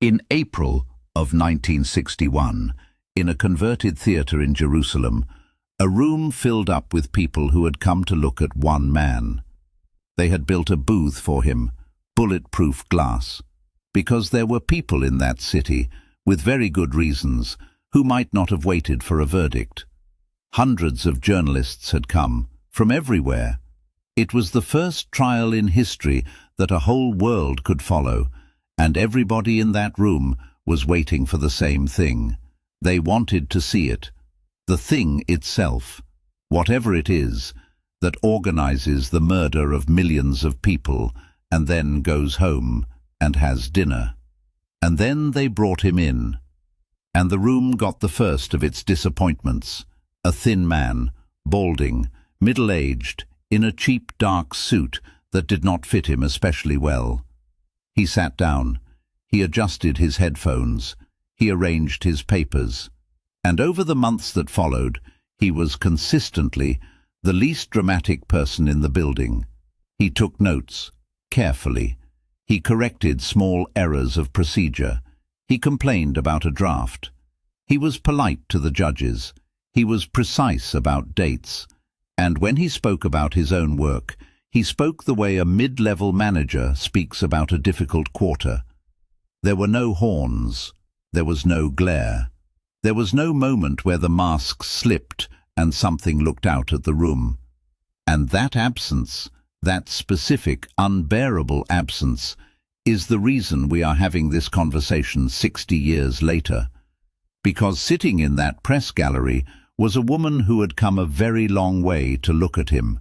In April of 1961, in a converted theatre in Jerusalem, a room filled up with people who had come to look at one man. They had built a booth for him, bulletproof glass, because there were people in that city, with very good reasons, who might not have waited for a verdict. Hundreds of journalists had come, from everywhere. It was the first trial in history that a whole world could follow, and everybody in that room was waiting for the same thing. They wanted to see it, the thing itself, whatever it is, that organizes the murder of millions of people and then goes home and has dinner. And then they brought him in, and the room got the first of its disappointments. A thin man, balding, middle-aged, in a cheap dark suit that did not fit him especially well. He sat down, he adjusted his headphones, he arranged his papers, and over the months that followed, he was consistently the least dramatic person in the building. He took notes, carefully. He corrected small errors of procedure. He complained about a draft. He was polite to the judges. He was precise about dates. And when he spoke about his own work, he spoke the way a mid-level manager speaks about a difficult quarter. There were no horns. There was no glare. There was no moment where the mask slipped and something looked out at the room. And that absence, that specific, unbearable absence, is the reason we are having this conversation 60 years later. Because sitting in that press gallery was a woman who had come a very long way to look at him.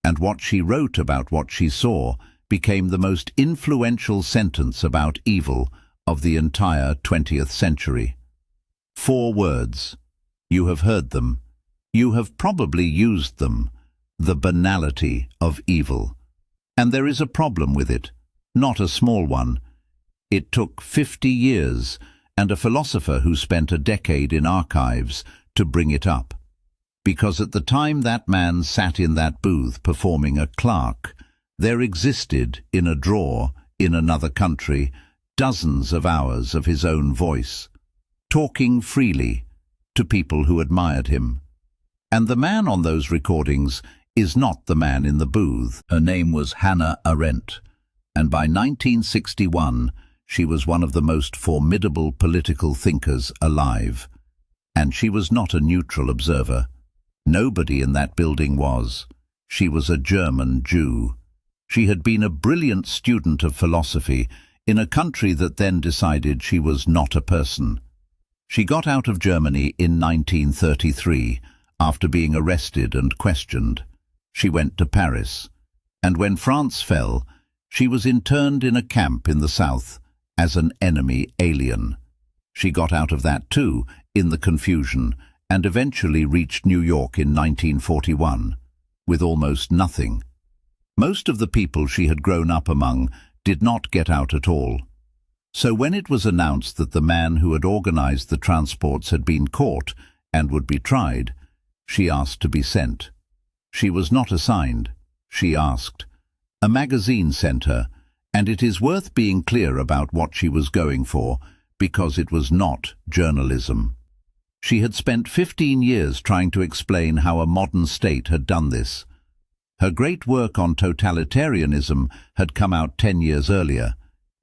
And what she wrote about what she saw became the most influential sentence about evil of the entire 20th century. 4 words. You have heard them. You have probably used them. The banality of evil. And there is a problem with it, not a small one. It took 50 years and a philosopher who spent a decade in archives to bring it up. Because at the time that man sat in that booth performing a clerk, there existed, in a drawer, in another country, dozens of hours of his own voice, talking freely to people who admired him. And the man on those recordings is not the man in the booth. Her name was Hannah Arendt, and by 1961 she was one of the most formidable political thinkers alive. And she was not a neutral observer. Nobody in that building was. She was a German Jew. She had been a brilliant student of philosophy in a country that then decided she was not a person. She got out of Germany in 1933 after being arrested and questioned. She went to Paris, and when France fell, she was interned in a camp in the south as an enemy alien. She got out of that too, in the confusion, and eventually reached New York in 1941, with almost nothing. Most of the people she had grown up among did not get out at all. So when it was announced that the man who had organized the transports had been caught and would be tried, she asked to be sent. She was not assigned, she asked. A magazine sent her, and it is worth being clear about what she was going for, because it was not journalism. She had spent 15 years trying to explain how a modern state had done this. Her great work on totalitarianism had come out 10 years earlier,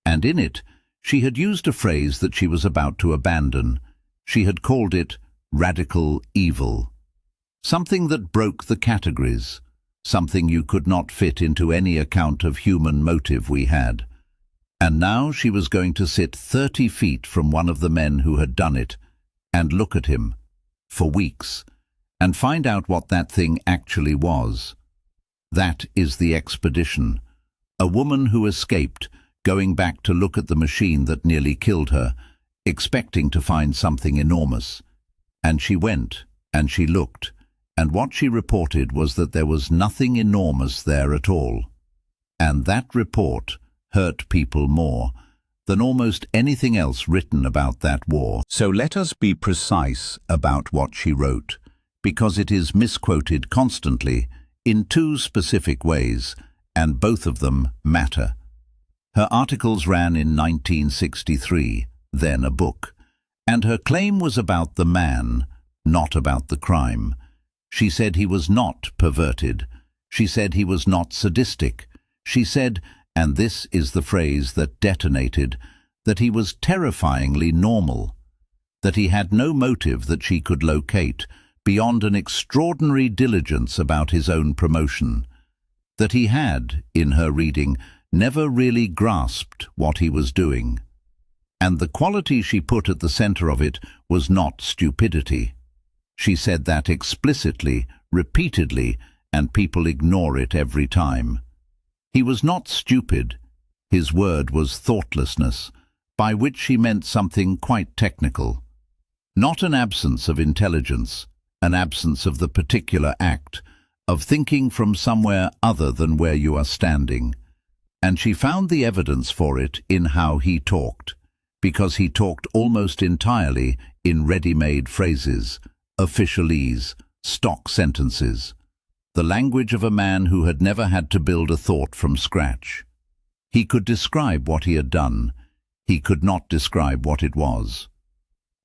and in it she had used a phrase that she was about to abandon. She had called it radical evil. Something that broke the categories, something you could not fit into any account of human motive we had. And now she was going to sit 30 feet from one of the men who had done it, and look at him, for weeks, and find out what that thing actually was. That is the expedition. A woman who escaped, going back to look at the machine that nearly killed her, expecting to find something enormous. And she went, and she looked, and what she reported was that there was nothing enormous there at all. And that report hurt people more than almost anything else written about that war. So let us be precise about what she wrote, because it is misquoted constantly in 2 specific ways, and both of them matter. Her articles ran in 1963, then a book, and her claim was about the man, not about the crime. She said he was not perverted. She said he was not sadistic. She said, and this is the phrase that detonated, that he was terrifyingly normal, that he had no motive that she could locate beyond an extraordinary diligence about his own promotion, that he had, in her reading, never really grasped what he was doing. And the quality she put at the center of it was not stupidity. She said that explicitly, repeatedly, and people ignore it every time. He was not stupid. His word was thoughtlessness, by which she meant something quite technical. Not an absence of intelligence, an absence of the particular act, of thinking from somewhere other than where you are standing. And she found the evidence for it in how he talked, because he talked almost entirely in ready-made phrases, officialese, stock sentences, the language of a man who had never had to build a thought from scratch. He could describe what he had done. He could not describe what it was.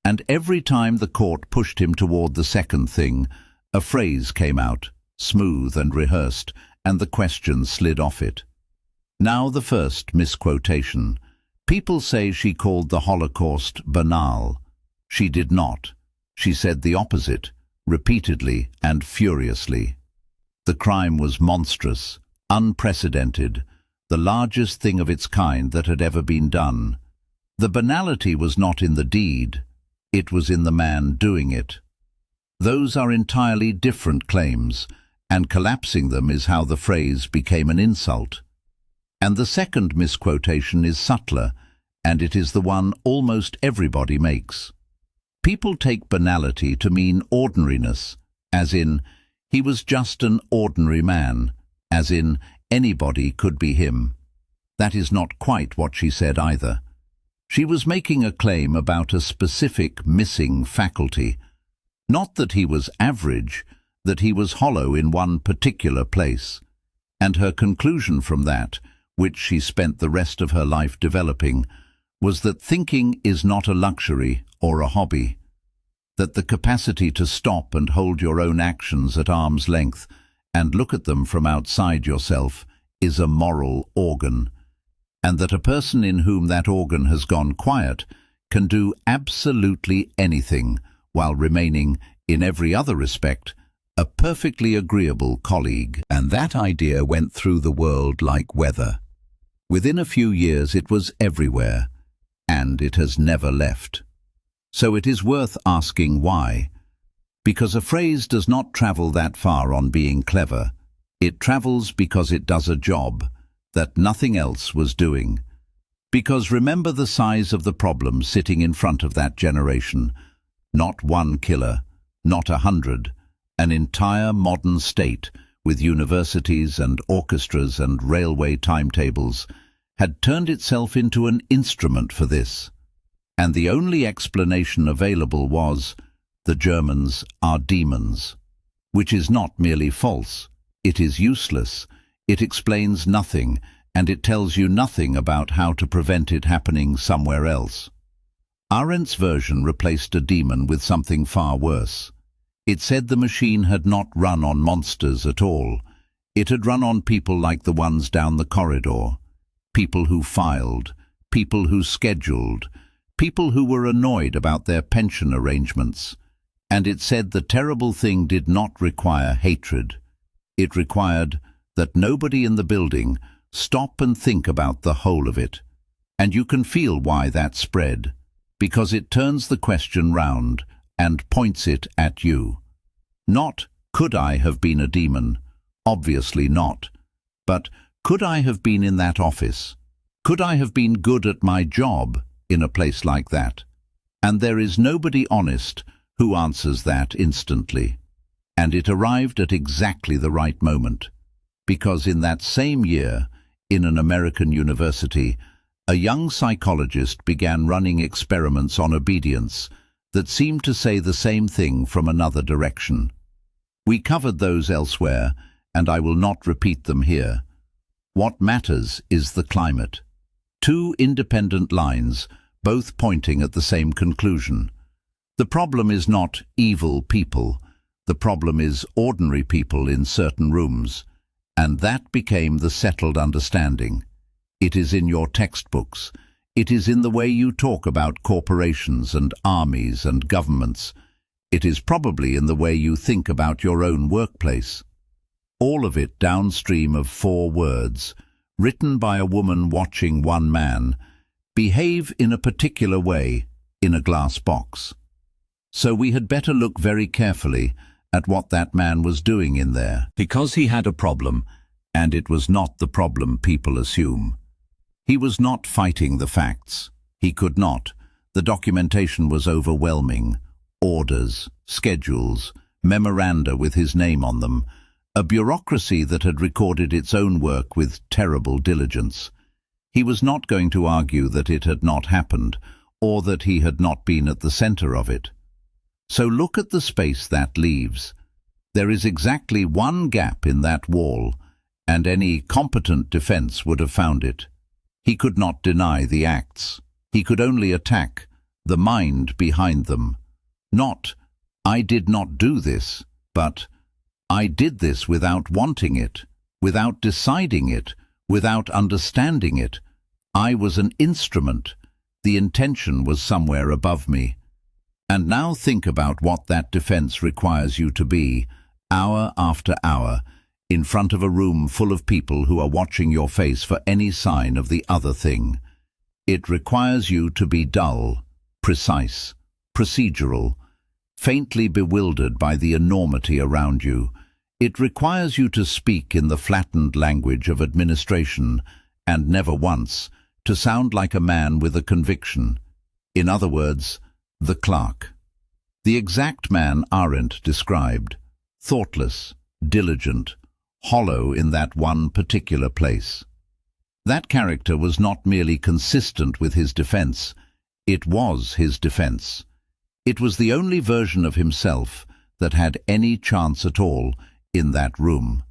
And every time the court pushed him toward the second thing, a phrase came out, smooth and rehearsed, and the question slid off it. Now the first misquotation. People say she called the Holocaust banal. She did not. She said the opposite, repeatedly and furiously. The crime was monstrous, unprecedented, the largest thing of its kind that had ever been done. The banality was not in the deed, it was in the man doing it. Those are entirely different claims, and collapsing them is how the phrase became an insult. And the second misquotation is subtler, and it is the one almost everybody makes. People take banality to mean ordinariness, as in, he was just an ordinary man, as in, anybody could be him. That is not quite what she said either. She was making a claim about a specific missing faculty. Not that he was average, that he was hollow in one particular place. And her conclusion from that, which she spent the rest of her life developing, was that thinking is not a luxury or a hobby, that the capacity to stop and hold your own actions at arm's length and look at them from outside yourself is a moral organ, and that a person in whom that organ has gone quiet can do absolutely anything while remaining, in every other respect, a perfectly agreeable colleague. And that idea went through the world like weather. Within a few years it was everywhere, and it has never left. So it is worth asking why. Because a phrase does not travel that far on being clever. It travels because it does a job that nothing else was doing. Because remember the size of the problem sitting in front of that generation. Not one killer, not 100, an entire modern state with universities and orchestras and railway timetables had turned itself into an instrument for this. And the only explanation available was, the Germans are demons, which is not merely false, it is useless. It explains nothing, and it tells you nothing about how to prevent it happening somewhere else. Arendt's version replaced a demon with something far worse. It said the machine had not run on monsters at all. It had run on people like the ones down the corridor. People who filed, people who scheduled, people who were annoyed about their pension arrangements. And it said the terrible thing did not require hatred. It required that nobody in the building stop and think about the whole of it. And you can feel why that spread, because it turns the question round and points it at you. Not, could I have been a demon? Obviously not. But, could I have been in that office? Could I have been good at my job in a place like that? And there is nobody honest who answers that instantly. And it arrived at exactly the right moment. Because in that same year, in an American university, a young psychologist began running experiments on obedience that seemed to say the same thing from another direction. We covered those elsewhere, and I will not repeat them here. What matters is the climate. Two independent lines, both pointing at the same conclusion. The problem is not evil people. The problem is ordinary people in certain rooms. And that became the settled understanding. It is in your textbooks. It is in the way you talk about corporations and armies and governments. It is probably in the way you think about your own workplace. All of it downstream of 4 words, written by a woman watching one man, behave in a particular way in a glass box. So we had better look very carefully at what that man was doing in there. Because he had a problem, and it was not the problem people assume. He was not fighting the facts. He could not. The documentation was overwhelming. Orders, schedules, memoranda with his name on them, a bureaucracy that had recorded its own work with terrible diligence. He was not going to argue that it had not happened, or that he had not been at the center of it. So look at the space that leaves. There is exactly one gap in that wall, and any competent defense would have found it. He could not deny the acts. He could only attack the mind behind them. Not, I did not do this, but I did this without wanting it, without deciding it, without understanding it. I was an instrument. The intention was somewhere above me. And now think about what that defense requires you to be, hour after hour, in front of a room full of people who are watching your face for any sign of the other thing. It requires you to be dull, precise, procedural, faintly bewildered by the enormity around you. It requires you to speak in the flattened language of administration, and never once to sound like a man with a conviction. In other words, the clerk. The exact man Arendt described, thoughtless, diligent, hollow in that one particular place. That character was not merely consistent with his defense, it was his defense. It was the only version of himself that had any chance at all in that room.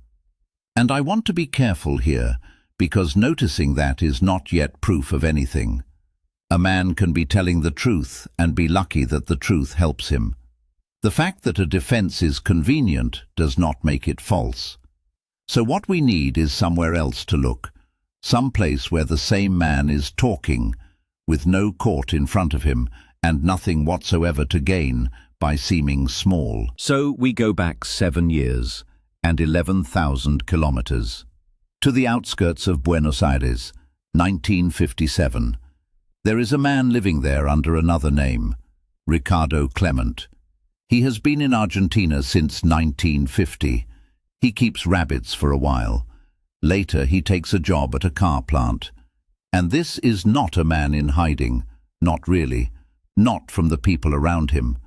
And I want to be careful here, because noticing that is not yet proof of anything. A man can be telling the truth and be lucky that the truth helps him. The fact that a defense is convenient does not make it false. So what we need is somewhere else to look, some place where the same man is talking, with no court in front of him and nothing whatsoever to gain by seeming small. So we go back 7 years and 11,000 kilometers to the outskirts of Buenos Aires, 1957. There is a man living there under another name, Ricardo Clement. He has been in Argentina since 1950. He keeps rabbits for a while. Later he takes a job at a car plant. And this is not a man in hiding, not really, not from the people around him,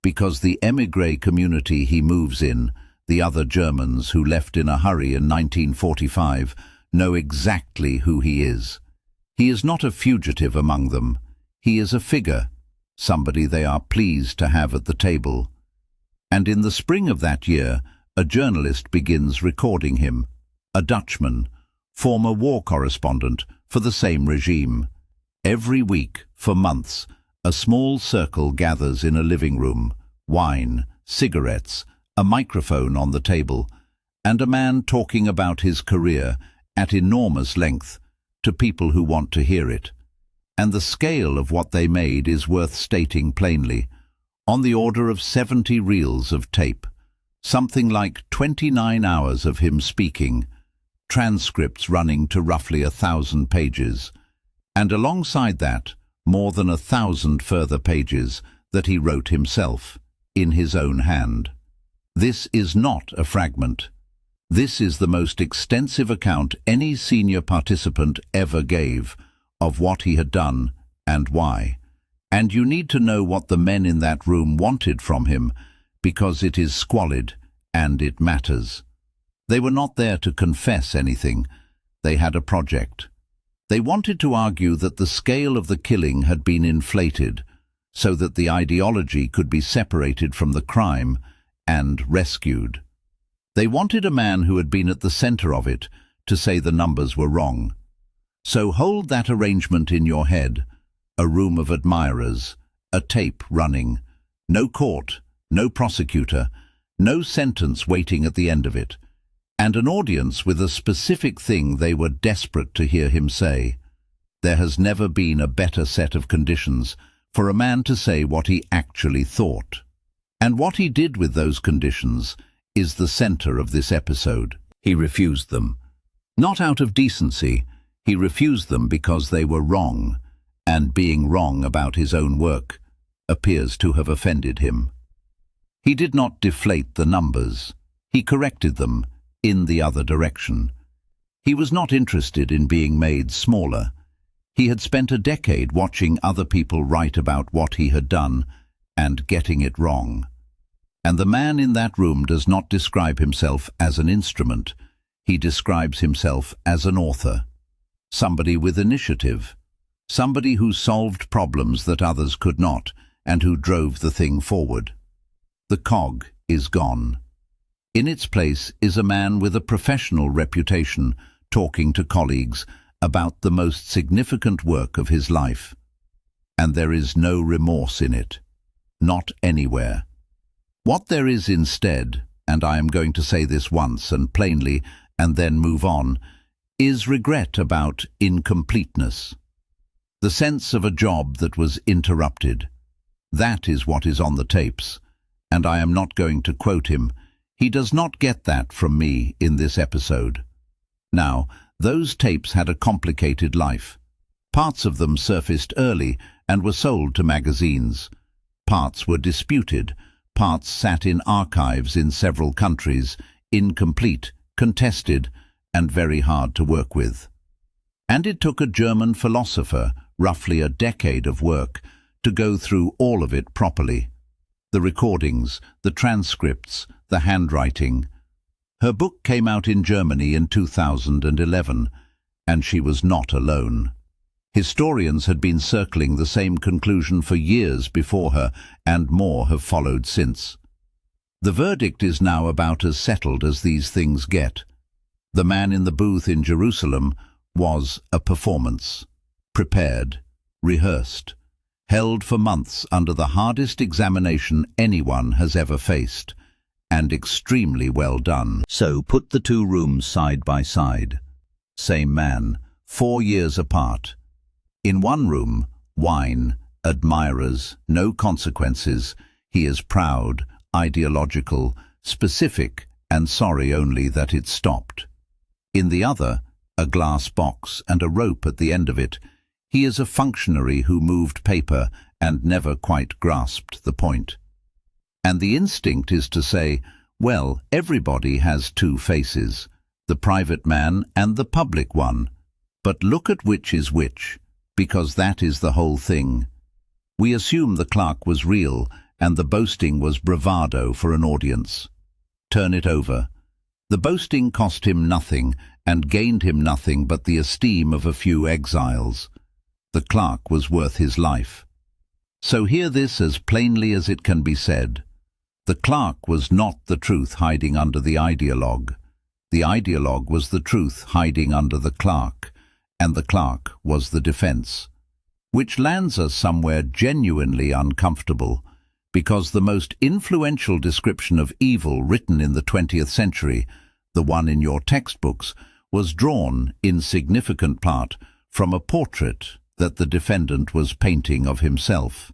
because the émigré community he moves in, the other Germans who left in a hurry in 1945, know exactly who he is. He is not a fugitive among them. He is a figure, somebody they are pleased to have at the table. And in the spring of that year, a journalist begins recording him, a Dutchman, former war correspondent for the same regime. Every week, for months, a small circle gathers in a living room, wine, cigarettes, a microphone on the table, and a man talking about his career at enormous length to people who want to hear it. And the scale of what they made is worth stating plainly, on the order of 70 reels of tape, something like 29 hours of him speaking, transcripts running to roughly 1,000 pages, and alongside that, more than 1,000 further pages that he wrote himself, in his own hand. This is not a fragment. This is the most extensive account any senior participant ever gave of what he had done and why. And you need to know what the men in that room wanted from him, because it is squalid and it matters. They were not there to confess anything. They had a project. They wanted to argue that the scale of the killing had been inflated, so that the ideology could be separated from the crime and rescued. They wanted a man who had been at the center of it to say the numbers were wrong. So hold that arrangement in your head: a room of admirers, a tape running, no court, no prosecutor, no sentence waiting at the end of it, and an audience with a specific thing they were desperate to hear him say. There has never been a better set of conditions for a man to say what he actually thought. And what he did with those conditions is the center of this episode. He refused them. Not out of decency, he refused them because they were wrong, and being wrong about his own work appears to have offended him. He did not deflate the numbers. He corrected them in the other direction. He was not interested in being made smaller. He had spent a decade watching other people write about what he had done and getting it wrong. And the man in that room does not describe himself as an instrument. He describes himself as an author, somebody with initiative, somebody who solved problems that others could not and who drove the thing forward. The cog is gone. In its place is a man with a professional reputation talking to colleagues about the most significant work of his life. And there is no remorse in it. Not anywhere. What there is instead, and I am going to say this once and plainly and then move on, is regret about incompleteness. The sense of a job that was interrupted. That is what is on the tapes, and I am not going to quote him. He does not get that from me in this episode. Now, those tapes had a complicated life. Parts of them surfaced early and were sold to magazines. Parts were disputed. Parts sat in archives in several countries, incomplete, contested, and very hard to work with. And it took a German philosopher roughly a decade of work to go through all of it properly. The recordings, the transcripts, the handwriting. Her book came out in Germany in 2011, and she was not alone. Historians had been circling the same conclusion for years before her, and more have followed since. The verdict is now about as settled as these things get. The man in the booth in Jerusalem was a performance. Prepared, rehearsed, held for months under the hardest examination anyone has ever faced, and extremely well done. So put the two rooms side by side. Same man, 4 years apart. In one room, wine, admirers, no consequences. He is proud, ideological, specific, and sorry only that it stopped. In the other, a glass box and a rope at the end of it. He is a functionary who moved paper and never quite grasped the point. And the instinct is to say, well, everybody has two faces, the private man and the public one. But look at which is which, because that is the whole thing. We assume the clerk was real and the boasting was bravado for an audience. Turn it over. The boasting cost him nothing and gained him nothing but the esteem of a few exiles. The clerk was worth his life. So hear this as plainly as it can be said. The clerk was not the truth hiding under the ideologue. The ideologue was the truth hiding under the clerk, and the clerk was the defense. Which lands us somewhere genuinely uncomfortable, because the most influential description of evil written in the 20th century, the one in your textbooks, was drawn, in significant part, from a portrait that the defendant was painting of himself.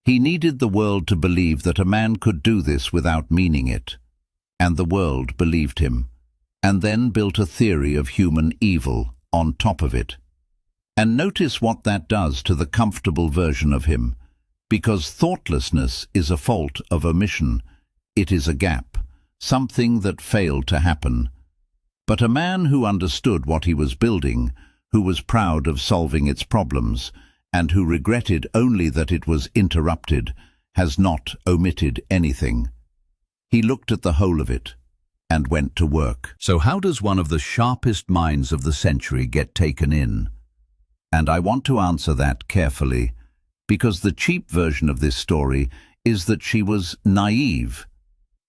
He needed the world to believe that a man could do this without meaning it, and the world believed him, and then built a theory of human evil on top of it. And notice what that does to the comfortable version of him, because thoughtlessness is a fault of omission. It is a gap, something that failed to happen. But a man who understood what he was building, who was proud of solving its problems, and who regretted only that it was interrupted, has not omitted anything. He looked at the whole of it, and went to work. So how does one of the sharpest minds of the century get taken in? And I want to answer that carefully, because the cheap version of this story is that she was naive.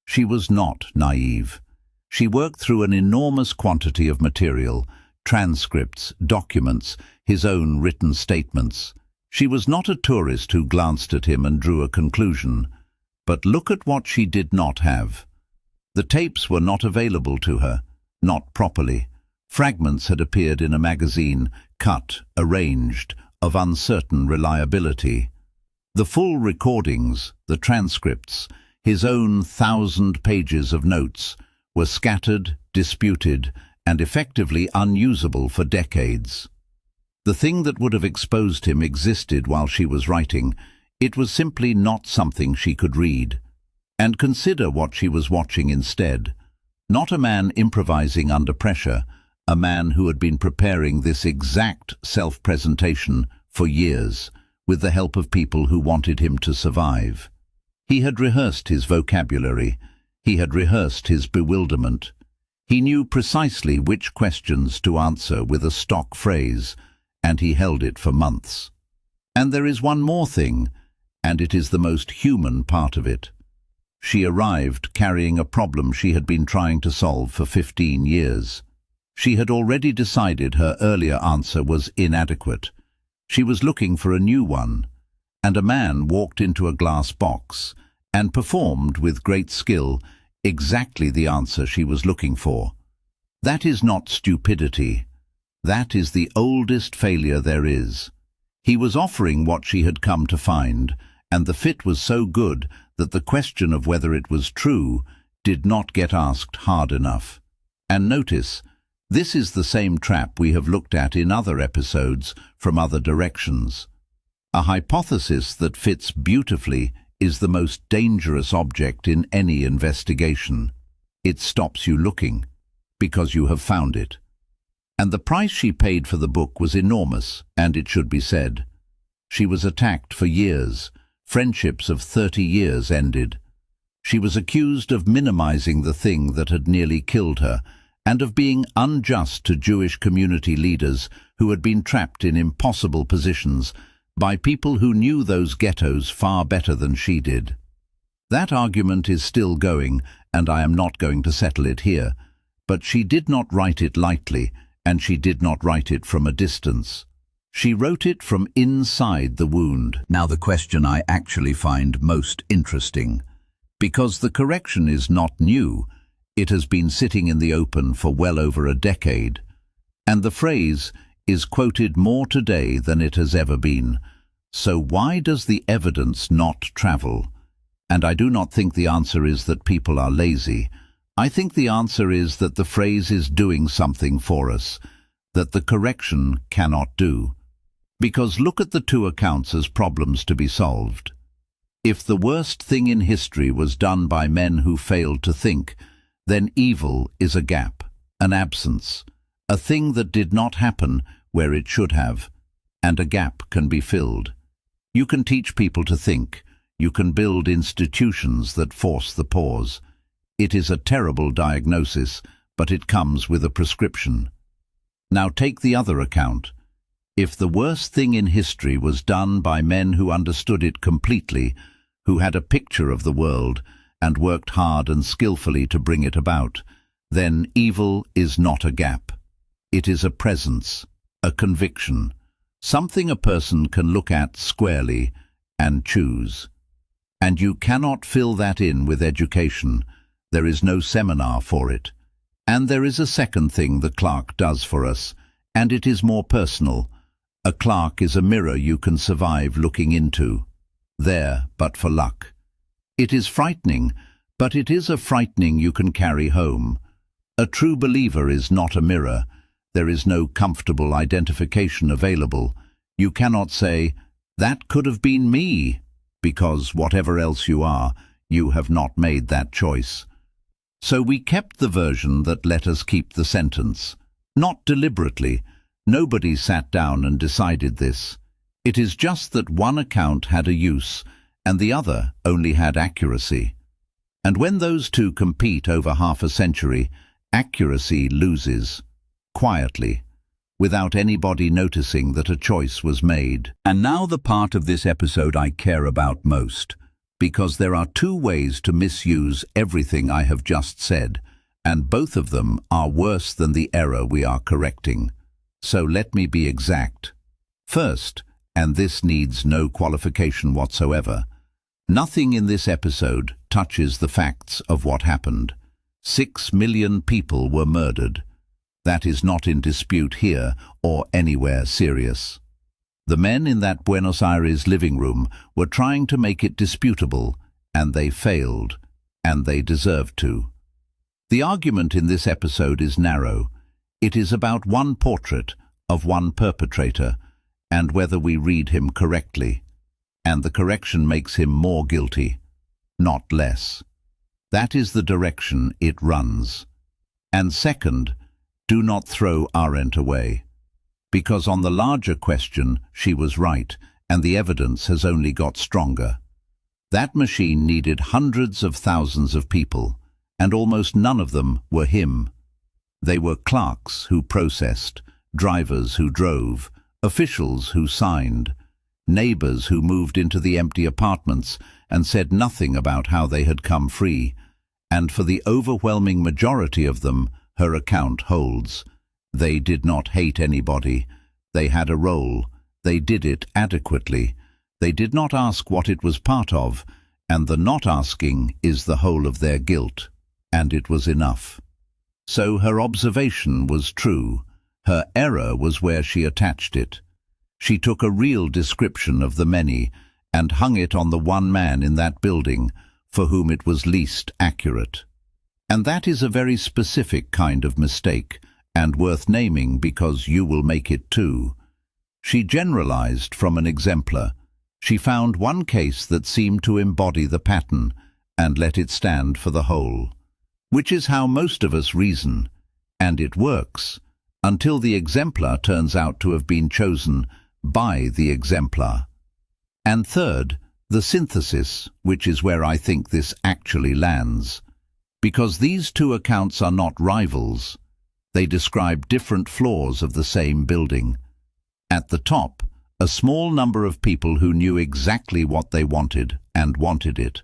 She was not naive. She worked through an enormous quantity of material, transcripts, documents, his own written statements. She was not a tourist who glanced at him and drew a conclusion. But look at what she did not have. The tapes were not available to her, not properly. Fragments had appeared in a magazine, cut, arranged, of uncertain reliability. The full recordings, the transcripts, his own 1,000 pages of notes, were scattered, disputed, and effectively unusable for decades. The thing that would have exposed him existed while she was writing. It was simply not something she could read. And consider what she was watching instead. Not a man improvising under pressure, a man who had been preparing this exact self-presentation for years, with the help of people who wanted him to survive. He had rehearsed his vocabulary. He had rehearsed his bewilderment. He knew precisely which questions to answer with a stock phrase, and he held it for months. And there is one more thing, and it is the most human part of it. She arrived carrying a problem she had been trying to solve for 15 years. She had already decided her earlier answer was inadequate. She was looking for a new one, and a man walked into a glass box and performed with great skill exactly the answer she was looking for. That is not stupidity. That is the oldest failure there is. He was offering what she had come to find, and the fit was so good that the question of whether it was true did not get asked hard enough. And notice, this is the same trap we have looked at in other episodes from other directions. A hypothesis that fits beautifully is the most dangerous object in any investigation. It stops you looking, because you have found it. And the price she paid for the book was enormous, and it should be said. She was attacked for years. Friendships of 30 years ended. She was accused of minimizing the thing that had nearly killed her, and of being unjust to Jewish community leaders who had been trapped in impossible positions by people who knew those ghettos far better than she did. That argument is still going, and I am not going to settle it here, but she did not write it lightly, and she did not write it from a distance. She wrote it from inside the wound. Now the question I actually find most interesting, because the correction is not new. It has been sitting in the open for well over a decade, and the phrase is quoted more today than it has ever been. So why does the evidence not travel? And I do not think the answer is that people are lazy. I think the answer is that the phrase is doing something for us that the correction cannot do. Because look at the two accounts as problems to be solved. If the worst thing in history was done by men who failed to think, then evil is a gap, an absence, a thing that did not happen where it should have, and a gap can be filled. You can teach people to think. You can build institutions that force the pause. It is a terrible diagnosis, but it comes with a prescription. Now take the other account. If the worst thing in history was done by men who understood it completely, who had a picture of the world and worked hard and skillfully to bring it about, then evil is not a gap. It is a presence, a conviction, something a person can look at squarely and choose. And you cannot fill that in with education. There is no seminar for it. And there is a second thing the clerk does for us, and it is more personal. A clerk is a mirror you can survive looking into. There, but for luck. It is frightening, but it is a frightening you can carry home. A true believer is not a mirror. There is no comfortable identification available. You cannot say, "That could have been me," because whatever else you are, you have not made that choice. So we kept the version that let us keep the sentence. Not deliberately. Nobody sat down and decided this. It is just that one account had a use, and the other only had accuracy. And when those two compete over half a century, accuracy loses, quietly, without anybody noticing that a choice was made. And now the part of this episode I care about most, because there are two ways to misuse everything I have just said, and both of them are worse than the error we are correcting. So let me be exact. First, and this needs no qualification whatsoever, nothing in this episode touches the facts of what happened. 6 million people were murdered. That is not in dispute here or anywhere serious. The men in that Buenos Aires living room were trying to make it disputable, and they failed, and they deserved to. The argument in this episode is narrow. It is about one portrait of one perpetrator, and whether we read him correctly. And the correction makes him more guilty, not less. That is the direction it runs. And second, do not throw Arendt away. Because on the larger question, she was right, and the evidence has only got stronger. That machine needed hundreds of thousands of people, and almost none of them were him. They were clerks who processed, drivers who drove, officials who signed, neighbors who moved into the empty apartments and said nothing about how they had come free, and for the overwhelming majority of them, her account holds. They did not hate anybody. They had a role. They did it adequately. They did not ask what it was part of, and the not asking is the whole of their guilt, and it was enough. So her observation was true. Her error was where she attached it. She took a real description of the many and hung it on the one man in that building for whom it was least accurate. And that is a very specific kind of mistake, and worth naming because you will make it too. She generalized from an exemplar. She found one case that seemed to embody the pattern and let it stand for the whole, which is how most of us reason, and it works, until the exemplar turns out to have been chosen by the exemplar. And third, the synthesis, which is where I think this actually lands. Because these two accounts are not rivals, they describe different floors of the same building. At the top, a small number of people who knew exactly what they wanted and wanted it.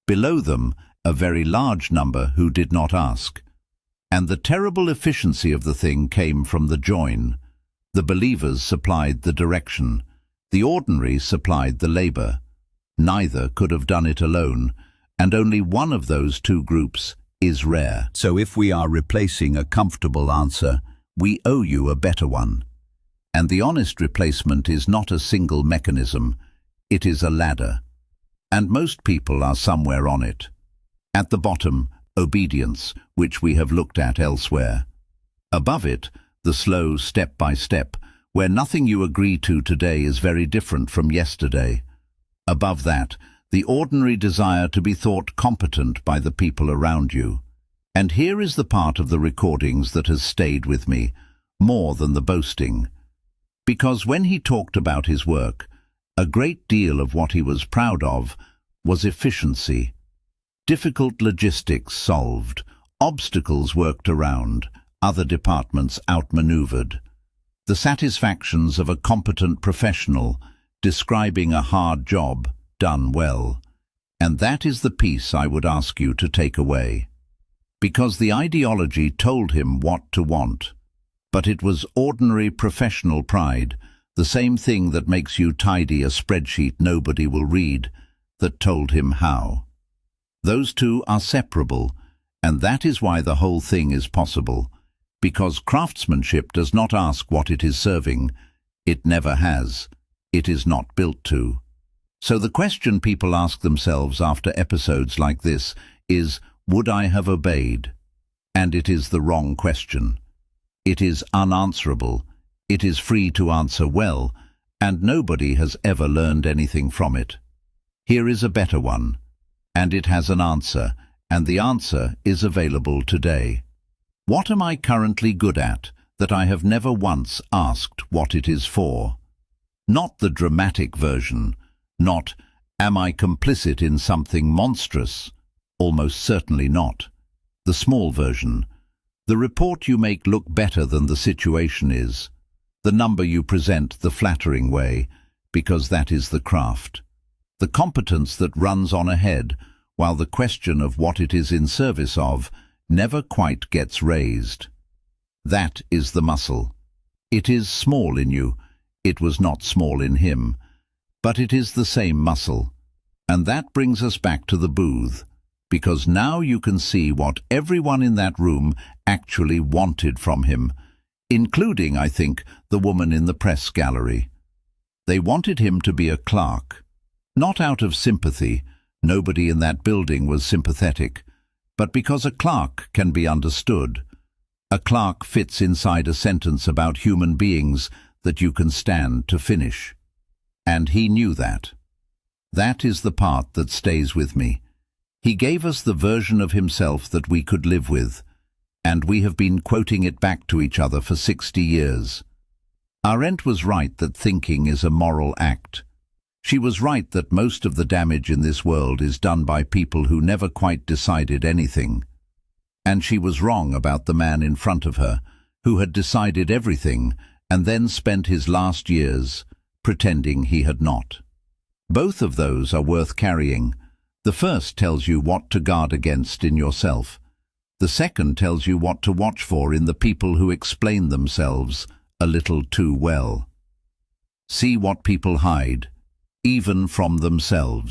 Below them, a very large number who did not ask. And the terrible efficiency of the thing came from the join. The believers supplied the direction. The ordinary supplied the labor. Neither could have done it alone, and only one of those two groups is rare. So if we are replacing a comfortable answer, we owe you a better one. And the honest replacement is not a single mechanism, it is a ladder. And most people are somewhere on it. At the bottom, obedience, which we have looked at elsewhere. Above it, the slow step-by-step, where nothing you agree to today is very different from yesterday. Above that, the ordinary desire to be thought competent by the people around you. And here is the part of the recordings that has stayed with me, more than the boasting. Because when he talked about his work, a great deal of what he was proud of was efficiency. Difficult logistics solved, obstacles worked around, other departments outmaneuvered. The satisfactions of a competent professional describing a hard job done well. And that is the piece I would ask you to take away. Because the ideology told him what to want. But it was ordinary professional pride, the same thing that makes you tidy a spreadsheet nobody will read, that told him how. Those two are separable, and that is why the whole thing is possible. Because craftsmanship does not ask what it is serving. It never has. It is not built to. So the question people ask themselves after episodes like this is, would I have obeyed? And it is the wrong question. It is unanswerable. It is free to answer well, and nobody has ever learned anything from it. Here is a better one, and it has an answer, and the answer is available today. What am I currently good at that I have never once asked what it is for? Not the dramatic version, not, am I complicit in something monstrous? Almost certainly not. The small version. The report you make look better than the situation is. The number you present the flattering way, because that is the craft. The competence that runs on ahead, while the question of what it is in service of never quite gets raised. That is the muscle. It is small in you. It was not small in him. But it is the same muscle. And that brings us back to the booth, because now you can see what everyone in that room actually wanted from him, including, I think, the woman in the press gallery. They wanted him to be a clerk, not out of sympathy. Nobody in that building was sympathetic, but because a clerk can be understood. A clerk fits inside a sentence about human beings that you can stand to finish. And he knew that. That is the part that stays with me. He gave us the version of himself that we could live with, and we have been quoting it back to each other for 60 years. Arendt was right that thinking is a moral act. She was right that most of the damage in this world is done by people who never quite decided anything. And she was wrong about the man in front of her, who had decided everything and then spent his last years pretending he had not. Both of those are worth carrying. The first tells you what to guard against in yourself. The second tells you what to watch for in the people who explain themselves a little too well. See what people hide, even from themselves.